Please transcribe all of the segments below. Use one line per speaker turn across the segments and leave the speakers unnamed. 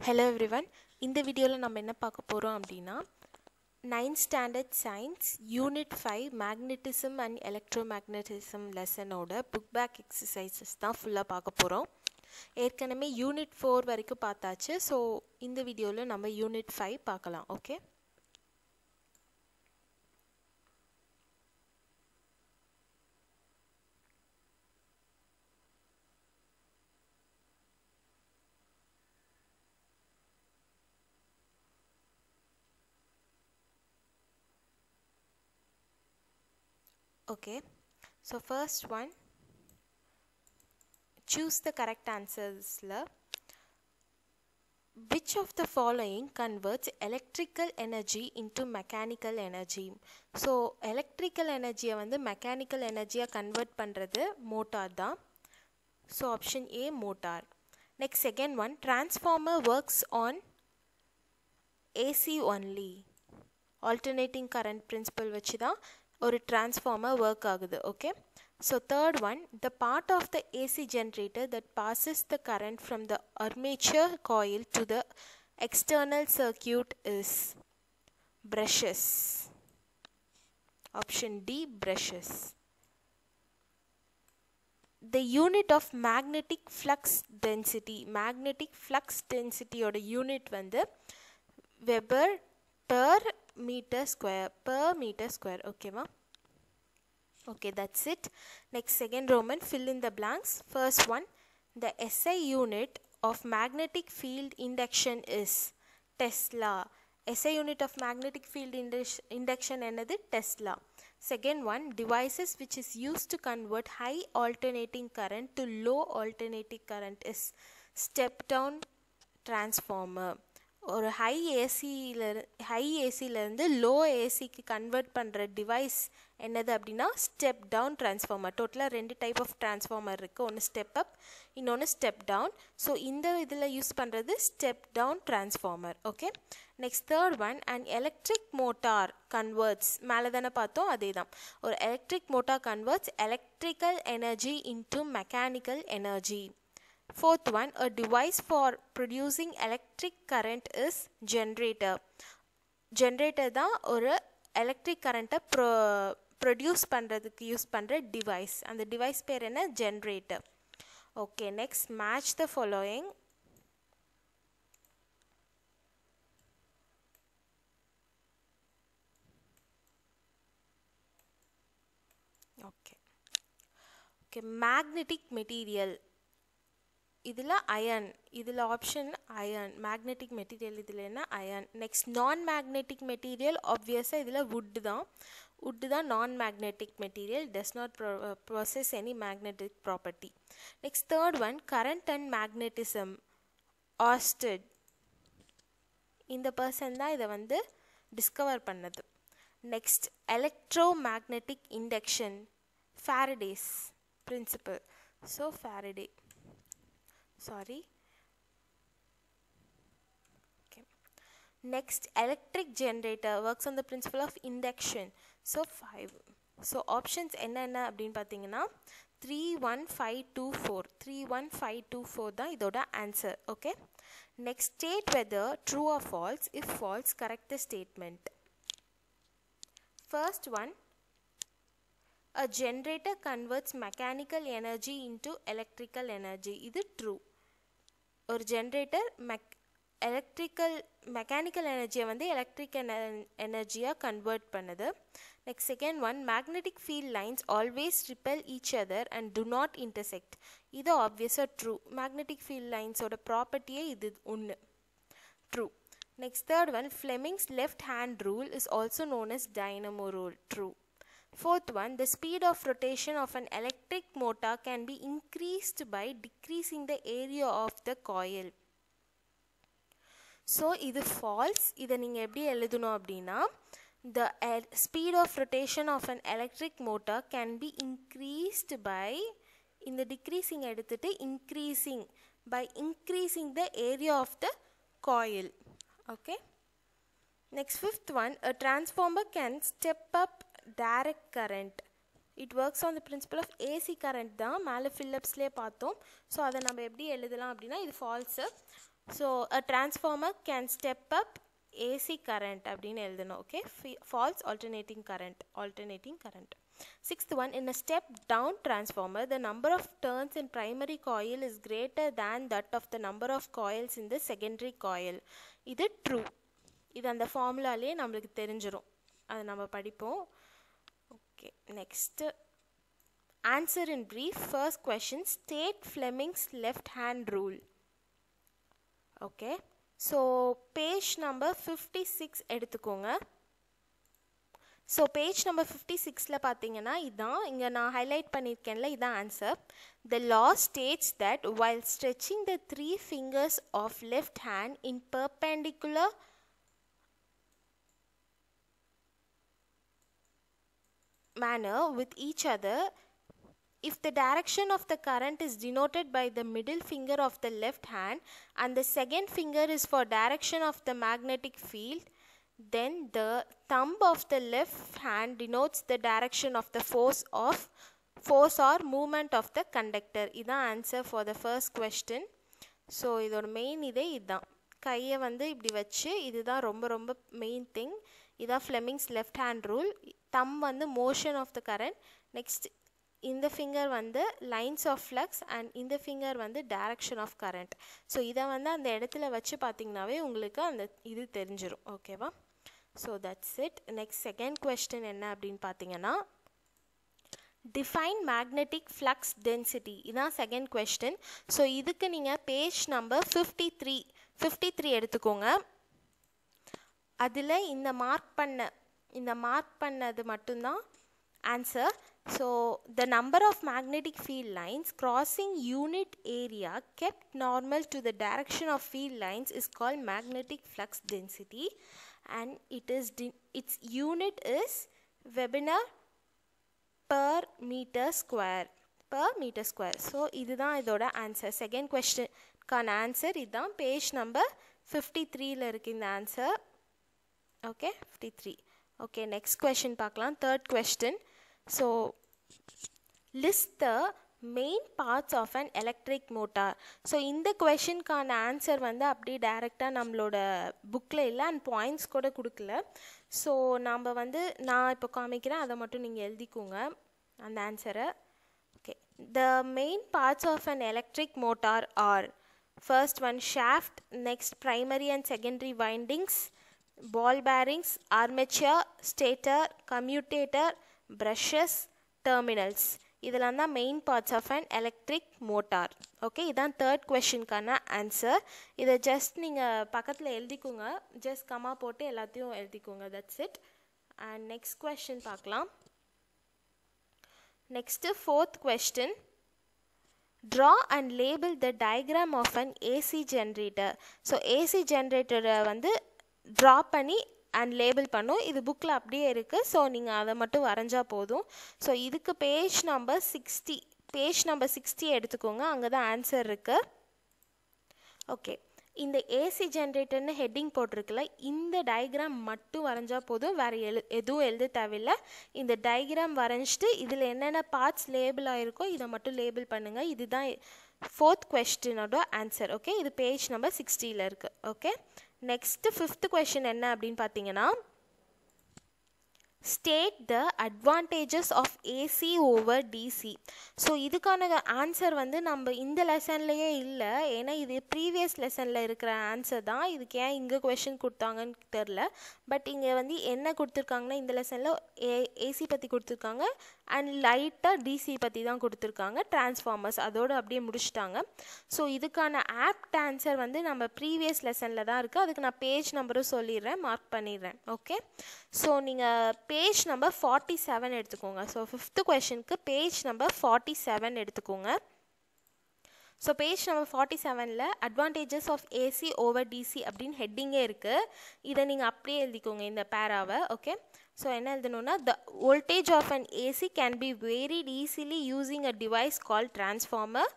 Hello everyone. இந்த வீடியோல நம்ம என்ன பார்க்க போறோம் அப்படினா 9th standard science unit 5 magnetism and electromagnetism lesson ஓட book back exercises தான் ஃபுல்லா பார்க்க போறோம். ஏற்கனவே unit 4 வரைக்கும் பார்த்தாச்சு. சோ இந்த வீடியோல நம்ம unit 5 பார்க்கலாம். Okay? Okay, so first one, choose the correct answers. Which of the following converts electrical energy into mechanical energy? So electrical energy வந்து mechanical energy convert பண்றது motor தான். So option A, motor. Next, second one, transformer works on AC only. Alternating current principle வச்சு தான் ஒரு transformer work ஆகுது. Okay, so third one, the part of the AC generator that passes the current from the armature coil to the external circuit is brushes. Option D, brushes. The unit of magnetic flux density ஓட unit வந்து Weber per meter square. Okay ma? Okay, that's it. Next, second Roman, fill in the blanks. First one, the SI unit of magnetic field induction is Tesla. SI unit of magnetic field induction என்னது Tesla. Second one, devices which is used to convert high alternating current to low alternating current is step down transformer. ஒரு high AC ல இருந்து low AC க்கு convert பண்ற device என்னது அப்படினா step down transformer. டோட்டலா ரெண்டு டைப் ஆஃப் டிரான்ஸ்ஃபார்மர் இருக்கு. ஒன்னு ஸ்டெப் அப், இன்னொன்னு ஸ்டெப் டவுன். ஸோ இந்த இதில் யூஸ் பண்ணுறது step down transformer. Okay, next third one, and electric motor converts, மேலே தானே பார்த்தோம் அதே தான். ஒரு electric motor converts electrical energy into mechanical energy. Fourth one, a device for producing electric current is generator. Generator தான் ஒரு electric current produce பண்றதுக்கு use பண்ற device. அந்த device பேர் என்ன? Generator. Okay, next, match the following. Okay, magnetic material. இதில் iron, இதில் option iron. Magnetic material இதில் என்ன? அயன். நெக்ஸ்ட், நான் மேக்னெட்டிக் மெட்டீரியல் ஆப்வியஸாக இதில் வுட்டு தான் நான் magnetic material, does not possess any magnetic property. Next third one, current and magnetism, Oersted. இந்த பர்சன் தான் இதை வந்து டிஸ்கவர் பண்ணது. Next, electro magnetic induction, Faraday's principle. So Faraday. Sorry. Okay. Next, electric generator works on the principle of induction. So 5. So options என்னென்ன அப்படின்னு பார்த்தீங்கன்னா 3, 1, 5, 2, 4. 3, 1, 5, 2, 4 தான் இதோட answer. Okay, next, state whether true or false. If false, correct the statement. First one, a generator converts mechanical energy into electrical energy. இது true. ஒரு generator mechanical எனர்ஜியை வந்து electric எனர்ஜியாக கன்வெர்ட் பண்ணுது. Next, second one, magnetic field lines always repel each other and do not intersect. இது ஆப்வியஸாக true. Magnetic field லைன்ஸோட ப்ராப்பர்ட்டியே இது ஒன்று, true. Next, third one, Fleming's left hand rule is also known as dynamo rule, true. Fourth one, the speed of rotation of an electric motor can be increased by decreasing the area of the coil. So இது false. இதை நீங்கள் எப்படி எழுதணும் அப்படின்னா, the speed of rotation of an electric motor can be increased by, இந்த decreasing எடுத்துட்டு increasing, by increasing the area of the coil. Okay, next, fifth one, a transformer can step up direct current. It works on the principle of AC current தான் மேலே ஃபில்லப்ஸ்லேயே பார்த்தோம். So அதை நம்ம எப்படி எழுதலாம் அப்படின்னா, இது falls. So a transformer can step up AC current அப்படின்னு எழுதணும். Okay, false alternating current. Sixth one, in a step down transformer the number of turns in primary coil is greater than that of the number of coils in the secondary coil. இது true. இது அந்த ஃபார்முலாலே நம்மளுக்கு தெரிஞ்சிரும், அதை நம்ம படிப்போம். Okay, next answer in brief. First question, state Fleming's left hand rule. Okay, so page number 56 எடுத்துக்கோங்க. So page number 56ல பார்த்தீங்கன்னா இதான் இங்கே நான் ஹைலைட் பண்ணியிருக்கேன்ல, இதான் answer. The law states that while stretching the 3 fingers of left hand in perpendicular manner with each other, if the direction of the current is denoted by the middle finger of the left hand and the second finger is for direction of the magnetic field, then the thumb of the left hand denotes the direction of the force or movement of the conductor. இதான் answer for the first question. So இதோட main இதே இதுதான், கையை வந்து இப்படி வச்சு, இதுதான் ரொம்ப ரொம்ப மெயின் திங். இதான் Fleming's left hand rule. Thumb வந்து motion of the current, next இந்த ஃபிங்கர் வந்து லைன்ஸ் ஆஃப் ஃப்ளக்ஸ் அண்ட் இந்த ஃபிங்கர் வந்து டைரக்ஷன் ஆஃப் கரண்ட். ஸோ இதை வந்து அந்த இடத்துல வச்சு பார்த்திங்கனாவே உங்களுக்கு அந்த இது தெரிஞ்சிடும். ஓகேவா? So that's it. Next second question என்ன அப்படின்னு பார்த்தீங்கன்னா, டிஃபைன் மேக்னெட்டிக் ஃப்ளக்ஸ் டென்சிட்டி. இதான் செகண்ட் கொஸ்டின். ஸோ இதுக்கு நீங்கள் பேஜ் நம்பர் 53 எடுத்துக்கோங்க. அதில் இந்த மார்க் பண்ணது மட்டும்தான் answer. So the number of magnetic field lines crossing unit area kept normal to the direction of field lines is called magnetic flux density, and its unit is Weber per meter square. So இதுதான் இதோட answer. Second கொஸ்டின்கான answer இதுதான். Page number 53ல இருக்கு இந்த answer. Okay, 53. Okay, next question பார்க்கலாம். Third question. So list the main parts of an electric motor. So இந்த கொஷனுக்கான ஆன்சர் வந்து அப்படியே டைரெக்டாக நம்மளோட புக்கில் இல்லை, அண்ட் பாயிண்ட்ஸ் கூட கொடுக்கல. ஸோ நாம் வந்து நான் இப்போ காமிக்கிறேன், அதை மட்டும் நீங்கள் எழுதிக்கோங்க அந்த ஆன்சரை. Okay, the main parts of an electric motor are, first one shaft, next primary and secondary windings, ball bearings, armature, stator, commutator, brushes, terminals. இதெல்லாம் தான் main parts of an electric motor. Okay, இதான் third கொஸ்டின்கான answer. இதை just நீங்கள் பக்கத்தில் எழுதிக்கோங்க, just comma போட்டு எல்லாத்தையும் எழுதிக்கோங்க. That's it. And next question பார்க்கலாம். Next fourth question, draw and label the diagram of an AC generator. So AC ஜென்ரேட்டரை வந்து ட்ரா பண்ணி அண்ட் லேபிள் பண்ணும். இது புக்கில் அப்படியே இருக்குது. ஸோ நீங்கள் அதை மட்டும் வரைஞ்சால் போதும். ஸோ இதுக்கு பேஜ் நம்பர் 60 எடுத்துக்கோங்க, அங்கே தான் ஆன்சர் இருக்குது. ஓகே, இந்த ஏசி ஜென்ரேட்டர்னு ஹெட்டிங் போட்டிருக்குல்ல, இந்த டயக்ராம் மட்டும் வரைஞ்சால் போதும், வேறு எதுவும் எழுத தேவையில்லை. இந்த டயக்ராம் வரைஞ்சிட்டு இதில் என்னென்ன பார்ட்ஸ் லேபிள் ஆகிருக்கோ இதை மட்டும் லேபிள் பண்ணுங்கள். இதுதான் ஃபோர்த் கொஸ்டினோட ஆன்சர். ஓகே, இது பேஜ் நம்பர் 60ல் இருக்குது. ஓகே, நெக்ஸ்ட்டு ஃபிஃப்த் கொஸ்டின் என்ன அப்படின்னு பார்த்தீங்கன்னா, state the advantages of AC over DC. So இதுக்கான ஆன்சர் வந்து நம்ம இந்த லெசன்லேயே இல்லை, ஏன்னா இது ப்ரீவியஸ் லெசனில் இருக்கிற ஆன்சர் தான். இதுக்கு ஏன் இங்கே கொஸ்டின் கொடுத்தாங்கன்னு தெரில. பட் இங்கே வந்து என்ன கொடுத்துருக்காங்கன்னா, இந்த லெசனில் ஏசி பற்றி கொடுத்துருக்காங்க அண்ட் லைட்டாக டிசி பற்றி தான் கொடுத்துருக்காங்க, டிரான்ஸ்ஃபார்மர்ஸ் அதோடு அப்படியே முடிச்சிட்டாங்க. ஸோ இதுக்கான ஆப்ட் ஆன்சர் வந்து நம்ம ப்ரீவியஸ் லெசனில் தான் இருக்குது. அதுக்கு நான் பேஜ் நம்பரும் சொல்லிடுறேன், மார்க் பண்ணிடுறேன். ஓகே, ஸோ நீங்கள் பேஜ் நம்பர் 47 எடுத்துக்கோங்க. ஸோ ஃபிஃப்த்து கொஸ்டினுக்கு பேஜ் நம்பர் 47 எடுத்துக்கோங்க. ஸோ பேஜ் நம்பர் 47ல் advantages of AC over DC அப்படின்னு ஹெட்டிங்கே இருக்குது. இதை நீங்கள் அப்படியே எழுதிக்கோங்க இந்த பேராவை. ஓகே, ஸோ என்ன எழுதணுன்னா, the voltage of an AC can be varied easily using a device call transformer.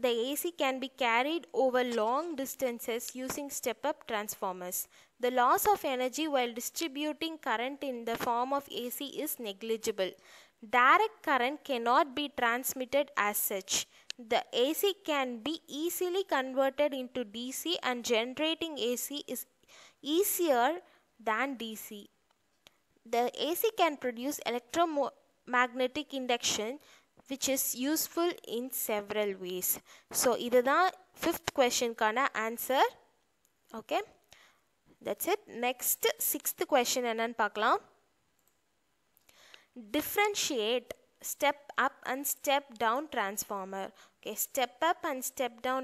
The AC can be carried over long distances using step up transformers. The loss of energy while distributing current in the form of AC is negligible. Direct current cannot be transmitted as such. the AC can be easily converted into DC and generating AC is easier than DC. The AC can produce electromagnetic induction which is useful in several ways. So, this is the fifth question kana answer. Okay, that's it. Next, sixth question ennan paakalam. Differentiate step up and step down transformer. Okay, step up and step down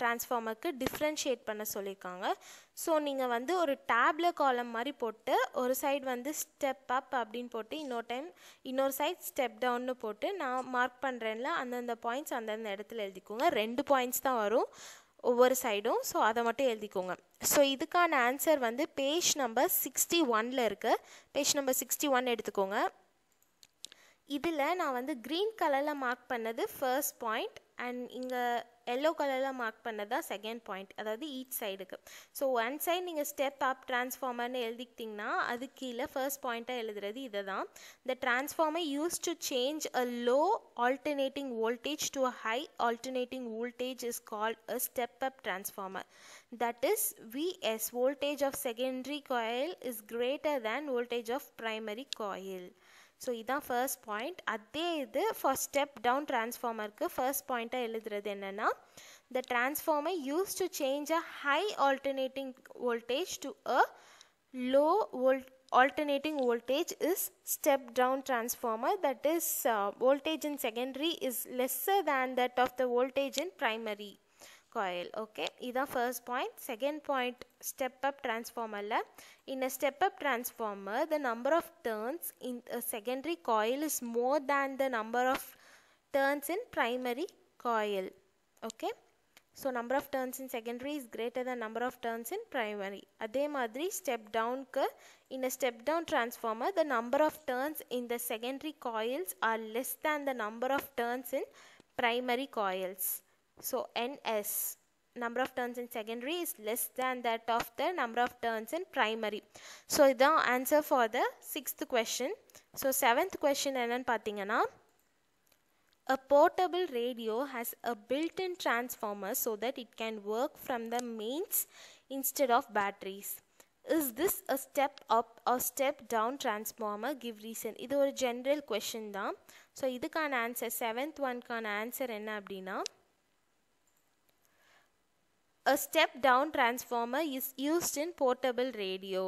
transformer க்கு differentiate பண்ண சொல்லிருக்காங்க. So நீங்கள் வந்து ஒரு tablet காலம் மாதிரி போட்டு ஒரு சைடு வந்து ஸ்டெப் அப் அப்படின்னு போட்டு இன்னொரு சைடு ஸ்டெப் டவுன்னு போட்டு நான் மார்க் பண்ணுறேன்ல அந்தந்த பாயிண்ட்ஸ் அந்தந்த இடத்துல எழுதிக்கோங்க. 2 பாயிண்ட்ஸ் தான் வரும் ஒவ்வொரு சைடும். ஸோ அதை மட்டும் எழுதிக்கோங்க. ஸோ இதுக்கான ஆன்சர் வந்து பேஜ் நம்பர் 61 இருக்குது. பேஜ் நம்பர் 61 எடுத்துக்கோங்க. இதில் நான் வந்து க்ரீன் கலரில் மார்க் பண்ணது ஃபர்ஸ்ட் பாயிண்ட் அண்ட் இங்கே எல்லோ கலரில் மார்க் பண்ணது தான் செகண்ட் பாயிண்ட், அதாவது ஈச் சைடுக்கு. ஸோ ஒன் சைடு நீங்கள் ஸ்டெப் அப் டிரான்ஸ்ஃபார்மர்னு எழுதிக்கிட்டிங்கன்னா அது கீழே ஃபர்ஸ்ட் பாயிண்ட்டாக எழுதுறது இதை தான். The transformer use to change a low alternating voltage to a high alternating voltage is called a step up transformer. That is Vs, voltage of secondary coil is greater than voltage of primary coil. So இதுதான் first point. அதே இது for step down டிரான்ஸ்ஃபார்மருக்கு first பாயிண்ட்டாக எழுதுறது என்னென்னா the transformer use to change a high alternating voltage to a low alternating voltage is step down transformer. That is voltage in secondary is lesser than that of the voltage in primary coil. Okay, this is first point. Second point, step up transformer la in a step up transformer the number of turns in a secondary coil is more than the number of turns in primary coil. Okay, so number of turns in secondary is greater than number of turns in primary. Adhe madri step down ku in a step down transformer the number of turns in the secondary coils are less than the number of turns in primary coils. So NS, number of turns in secondary, is less than that of the number of turns in primary. So this is the answer for the sixth question. So seventh question ennan pathina, a portable radio has a built-in transformer so that it can work from the mains instead of batteries. Is this a step up or step down transformer? Give reason. This is a general question da. So idukana answer, seventh one kana answer enna appadina, a step down transformer is used in portable radio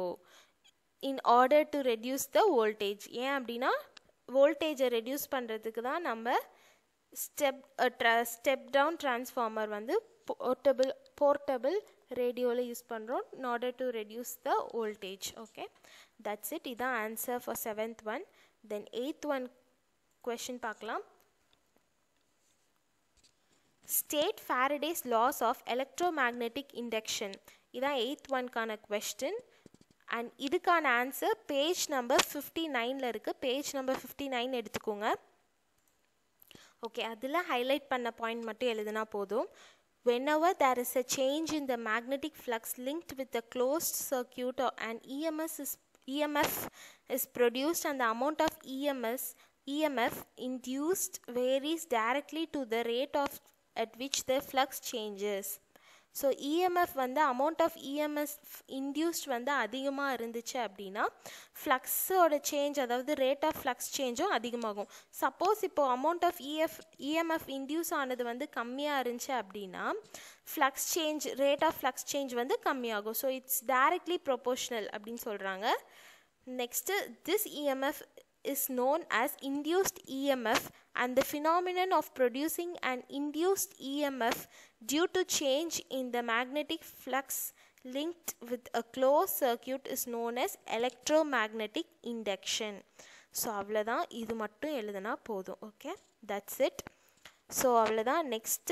in order to reduce the voltage. ஏன் அப்படின்னா வோல்டேஜை reduce பண்ணுறதுக்கு தான் நம்ம step down transformer வந்து portable ரேடியோவில் use பண்ணுறோம் in order to reduce the voltage. Okay, that's it. இதான் answer for seventh one. Then eighth one question பார்க்கலாம். State Faraday's laws of electromagnetic induction. இதான் 8th one கான question and இதுக்கான answer page number 59ல இருக்கு. page number 59 எடுத்துக்கோங்க. Okay, அதில் highlight பண்ண point மட்டும் எழுதுனா போதும். Whenever there is a change in the magnetic flux linked with a closed circuit and EMF is produced and the amount of EMF induced varies directly to the rate of at which the flux changes. So EMF வந்து amount of EMF induced வந்து அதிகமாக இருந்துச்சு அப்படின்னா ஃப்ளக்ஸோட change, அதாவது rate of flux சேஞ்சும் அதிகமாகும். Suppose இப்போது amount of EMF induce ஆனது வந்து கம்மியாக இருந்துச்சு அப்படின்னா flux change, rate of flux change வந்து கம்மியாகும். ஸோ இட்ஸ் டைரக்ட்லி ப்ரொபோர்ஷனல் அப்படின்னு சொல்கிறாங்க. Next this EMF is known as induced EMF and the phenomenon of producing an induced EMF due to change in the magnetic flux linked with a closed circuit is known as electromagnetic induction. So avladha idu mattum eludana podum. Okay, that's it. So avladha next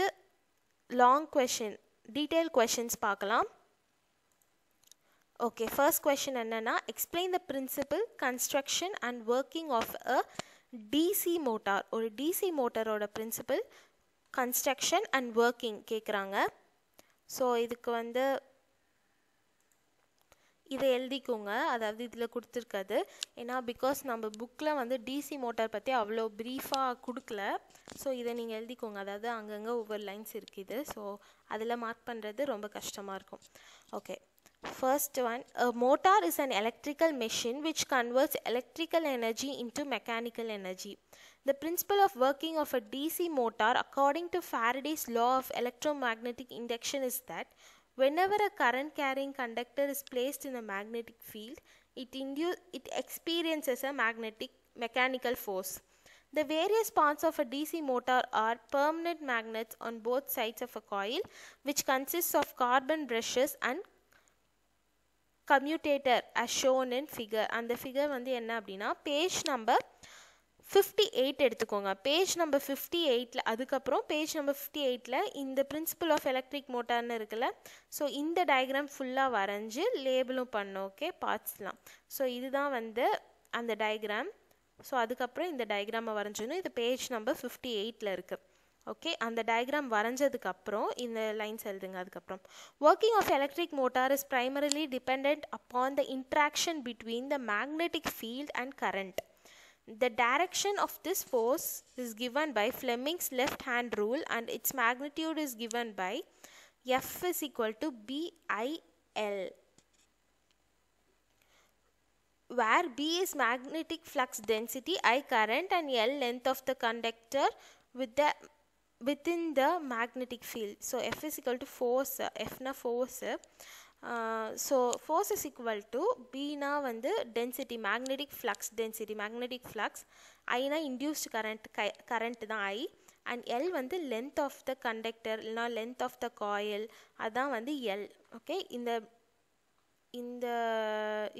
long question, detailed questions paakalam. Okay, first question என்னன்னா, explain the principle, construction and working of a DC motor. ஒரு DC மோட்டரோட principle, construction and working கேட்குறாங்க. So இதுக்கு வந்து இதை எழுதிக்கோங்க, அதாவது இதில் கொடுத்துருக்காது. ஏன்னா பிகாஸ் நம்ம புக்கில் வந்து டிசி மோட்டார் பற்றி அவ்வளோ ப்ரீஃபாக கொடுக்கல. ஸோ இதை நீங்கள் எழுதிக்கோங்க, அதாவது அங்கங்கே ஒவ்வொரு லைன்ஸ் இருக்குது. ஸோ அதில் மார்க் பண்ணுறது ரொம்ப கஷ்டமாக இருக்கும். Okay, first one, a motor is an electrical machine which converts electrical energy into mechanical energy. The principle of working of a DC motor according to Faraday's law of electromagnetic induction is that whenever a current carrying conductor is placed in a magnetic field, it experiences a mechanical force. The various parts of a DC motor are permanent magnets on both sides of a coil, which consists of carbon brushes and commutator as shown in figure. அந்த figure வந்து என்ன அப்படின்னா page number 58 எடுத்துக்கோங்க. Page number 58ல அதுக்கப்புறம் page number 58ல இந்த principal of electric மோட்டார்னு இருக்குல்ல, so இந்த diagram ஃபுல்லாக வரைஞ்சி லேபிளும் பண்ணோம். ஓகே, பார்ட்ஸ்லாம். ஸோ இதுதான் வந்து அந்த டயக்ராம். ஸோ அதுக்கப்புறம் இந்த டயக்ராமை வரைஞ்சணும். இது பேஜ் நம்பர் 58ல இருக்குது. ஓகே, அந்த டயக்ராம் வரைஞ்சதுக்கு அப்புறம் இந்த லைன்ஸ் எழுதுங்க. அதுக்கப்புறம் working of electric motor is primarily dependent upon the interaction between the magnetic field and current. The direction of this force is given by Fleming's left hand rule and its magnitude is given by F is equal to BIL, where B is magnetic flux density, I current, and L length of the conductor within the magnetic field. So F is equal to force, F na force, so force is equal to B na வந்து density, magnetic flux density, magnetic flux, I na induced current தான் I, and L வந்து length of the conductor இல்லைனா length of the coil, அதான் வந்து L. Okay, இந்த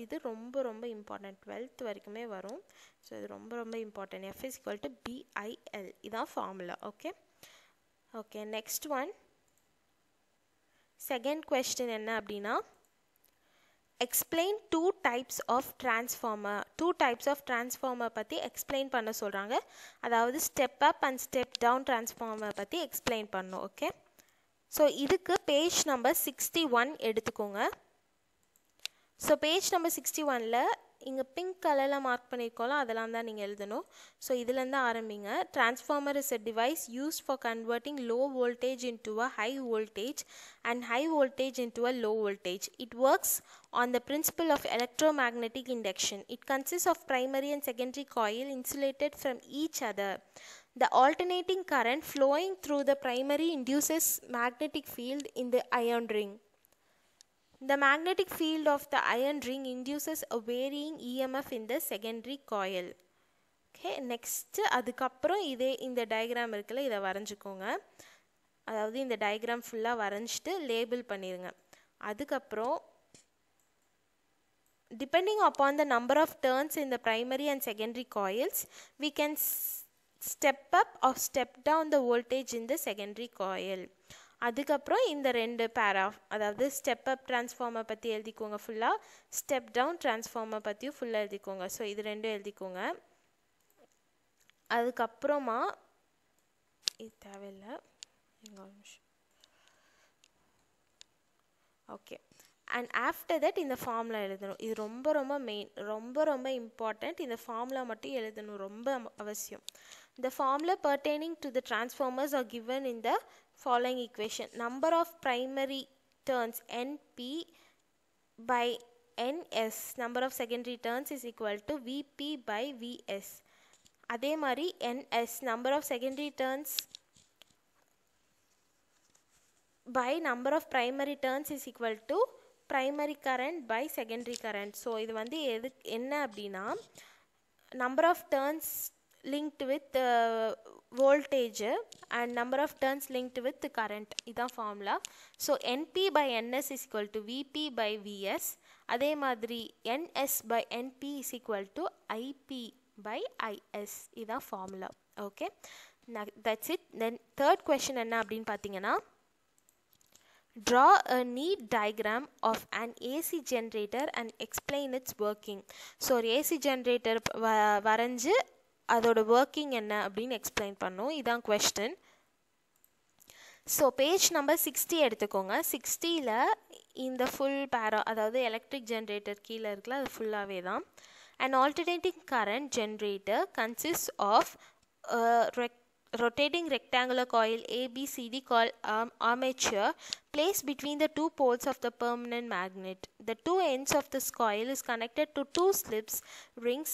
இது ரொம்ப ரொம்ப இம்பார்ட்டன்ட், 12th வரைக்குமே வரும். ஸோ இது ரொம்ப ரொம்ப important. F is equal to BIL, இதான் formula. Okay okay, next one, second question என்ன அப்படின்னா, explain two types of transformer பற்றி எக்ஸ்பிளைன் பண்ண சொல்கிறாங்க. அதாவது step up and step down transformer பற்றி எக்ஸ்பிளைன் பண்ணணும். ஓகே, ஸோ இதுக்கு பேஜ் நம்பர் 61 எடுத்துக்கோங்க. ஸோ பேஜ் நம்பர் 61ல் இங்கே பிங்க் கலரில் மார்க் பண்ணியிருக்கோம்ல, அதெல்லாம் தான் நீங்கள் எழுதணும். ஸோ இதுலேருந்து ஆரம்பிங்க. Transformer is a device used for converting low voltage into a high voltage and high voltage into a low voltage. It works on the principle of electromagnetic induction. It consists of primary and secondary coil insulated from each other. The alternating current flowing through the primary induces magnetic field in the iron ring. The magnetic field of the iron ring induces a varying EMF in the secondary coil. Okay, next அதுக்கப்புறம் இதே இந்த diagram இருக்குல்ல, இதை வரைஞ்சிக்கோங்க. அதாவது இந்த diagram ஃபுல்லாக வரைஞ்சிட்டு label பண்ணிடுங்க. அதுக்கப்புறம் depending upon the number of turns in the primary and secondary coils, we can step up or step down the voltage in the secondary coil. அதுக்கப்புறம் இந்த ரெண்டு பேராஃப், அதாவது ஸ்டெப் அப் டிரான்ஸ்ஃபார்மர் பற்றி எழுதிக்கோங்க ஃபுல்லாக, ஸ்டெப் டவுன் டிரான்ஸ்ஃபார்மர் பற்றியும் ஃபுல்லாக எழுதிக்கோங்க. ஸோ இது ரெண்டும் எழுதிக்கோங்க. அதுக்கப்புறமா இது தேவையில்லை, ஒரு நிமிஷம். ஓகே, அண்ட் ஆஃப்டர் தட் இந்த ஃபார்முலா எழுதணும். இது ரொம்ப ரொம்ப மெயின், ரொம்ப ரொம்ப இம்பார்ட்டண்ட். இந்த ஃபார்முலா மட்டும் எழுதணும், ரொம்ப அவசியம். The formula pertaining to the transformers are given in the following equation. Number of primary turns NP by NS, number of secondary turns is equal to VP by VS. அதே மாதிரி NS, number of secondary turns by number of primary turns is equal to primary current by secondary current. So இது வந்து என்ன அப்படின்னா, number of turns linked with voltage and number of turns linked with current, இதான் formula. So NP by NS is equal to VP by VS. அதே மாதிரி NS by NP is equal to IP by IS, இதான் formula. Okay, that's it. Then third question என்ன அப்படின்னு பார்த்தீங்கன்னா, draw a neat diagram of an AC generator and explain its working. So ஒரு AC generator வரைஞ்சு அதோட working என்ன அப்படின்னு explain பண்ணோம். இதான் கொஸ்டின். ஸோ பேஜ் நம்பர் 60 எடுத்துக்கோங்க. 60ல் இந்த ஃபுல் பேரா, அதாவது எலக்ட்ரிக் ஜென்ரேட்டர் கீழே இருக்குல்ல, அது ஃபுல்லாகவே தான். An alternating current generator consists of a rotating rectangular coil ABCD called armature placed between the two poles of the permanent magnet. The two ends of this coil is connected to two slips rings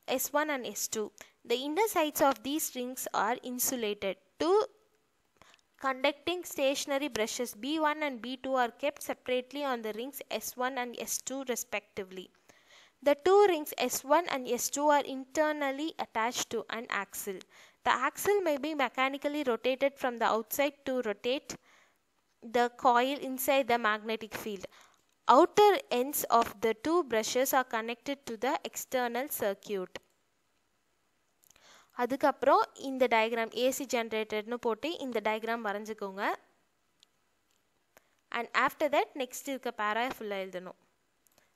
S1 and S2. The inner sides of these rings are insulated. Two conducting stationary brushes B1 and B2 are kept separately on the rings S1 and S2 respectively. The two rings S1 and S2 are internally attached to an axle. The axle may be mechanically rotated from the outside to rotate the coil inside the magnetic field. Outer ends of the two brushes are connected to the external circuit. அதுக்கப்புறம் இந்த diagram AC ஜென்ரேட்டர்னு போட்டு இந்த diagram வரைஞ்சிக்கோங்க. And after that next இருக்க para ஃபுல்லாக எழுதணும்,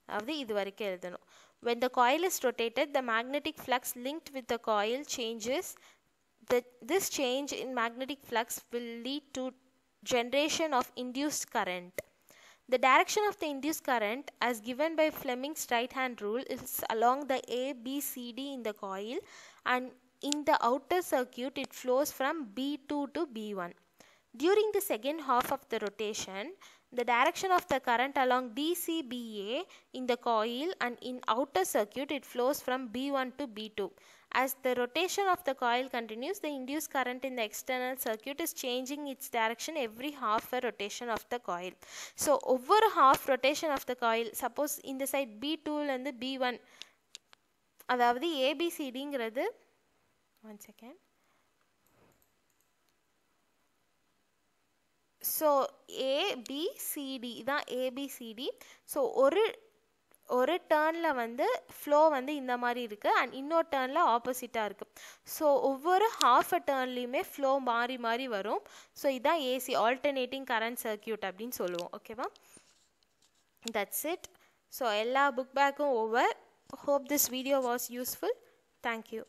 அதாவது இது வரைக்கும் எழுதணும். When the coil is rotated, the magnetic flux linked with the coil changes. This change in magnetic flux will lead to generation of induced current. The direction of the induced current, as given by Fleming's right-hand rule, is along the ABCD in the coil, and in the outer circuit it flows from B2 to B1. During the second half of the rotation, the direction of the current along DCBA in the coil, and in outer circuit it flows from B1 to B2. As the rotation of the coil continues, the induced current in the external circuit is changing its direction every half a rotation of the coil. So over half rotation of the coil, suppose இந்த side B2லேருந்து B1, அதாவது ABCDங்கிறது, one second. So ABCD தான் ABCD. So ஒரு டேர்னில் வந்து flow வந்து இந்த மாதிரி இருக்குது, and இன்னொரு டேர்னில் ஆப்போசிட்டாக இருக்குது. ஸோ ஒவ்வொரு ஹாஃப் அ டேர்ன்லேயுமே ஃப்ளோ மாறி மாறி வரும். ஸோ இதுதான் ஏசி, ஆல்டர்னேட்டிங் கரண்ட் சர்க்கியூட் அப்படின்னு சொல்லுவோம். ஓகேவா, தட்ஸ் இட். ஸோ எல்லா புக் பேக்கும் over. Hope this video was useful. Thank you.